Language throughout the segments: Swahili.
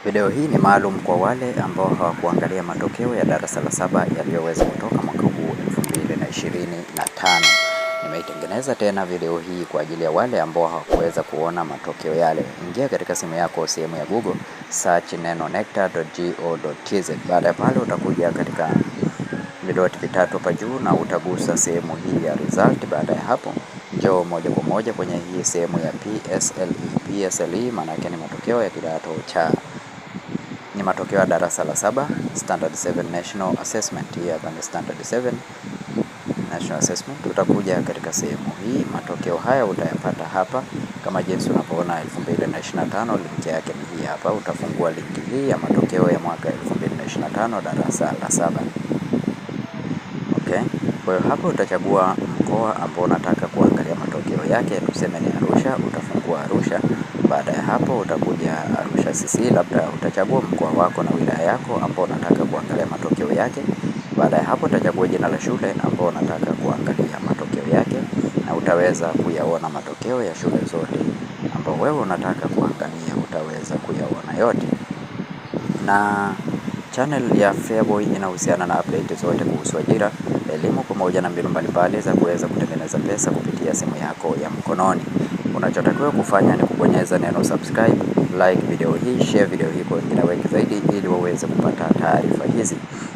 Video hii ni maalum kwa wale ambao hawakuangalia matokeo ya darasa la 7 yaliyoweza kutoka mwaka huu 2025. Nimeitengeneza tena video hii kwa ajili ya wale ambao hawakuweza kuona matokeo yale. Ingia katika simu yako, sehemu ya Google, search neno nectar.go.tz. Baada ya pale utakuja katika vidoti vitatu hapa juu na utagusa sehemu hii ya result. Baada ya hapo njoo moja kwa moja kwenye hii sehemu ya PSLE. PSLE maana yake ni matokeo ya kidato cha ni matokeo ya darasa la 7 Standard 7 National Assessment. Hii hapa ni Standard 7 National Assessment. Utakuja katika sehemu hii, matokeo haya utayapata hapa kama jinsi unavyoona 2025, link yake ni hii hapa. Utafungua link hii ya matokeo ya mwaka 2025 darasa la 7. Okay. Kwa hiyo hapa utachagua mkoa ambao unataka kuangalia matokeo yake, tuseme ni Arusha, utafungua Arusha. Baada ya hapo utakuja Arusha CC, labda utachagua mkoa wako na wilaya yako ambao unataka kuangalia matokeo yake. Baada ya hapo utachagua jina la shule ambao unataka kuangalia matokeo yake, na utaweza kuyaona matokeo ya shule zote ambao wewe unataka kuangalia, utaweza kuyaona yote. Na channel ya Feaboy inahusiana na update zote kuhusu ajira, elimu pamoja na mbinu mbalimbali za kuweza kutengeneza pesa kupitia simu yako ya mkononi. Unachotakiwa kufanya ni kubonyeza neno subscribe, like video hii, share video hii kwa wengine wengi zaidi ili waweze kupata taarifa hizi.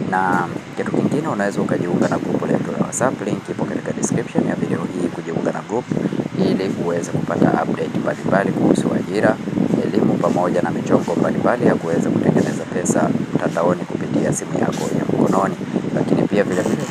Na kitu kingine, unaweza ukajiunga na group letu la WhatsApp, link ipo katika description ya video hii, kujiunga na group ili uweze kupata update mbalimbali kuhusu ajira, elimu pamoja na michongo mbalimbali ya kuweza kutengeneza pesa mtandaoni kupitia simu yako ya mkononi. Lakini pia vile vile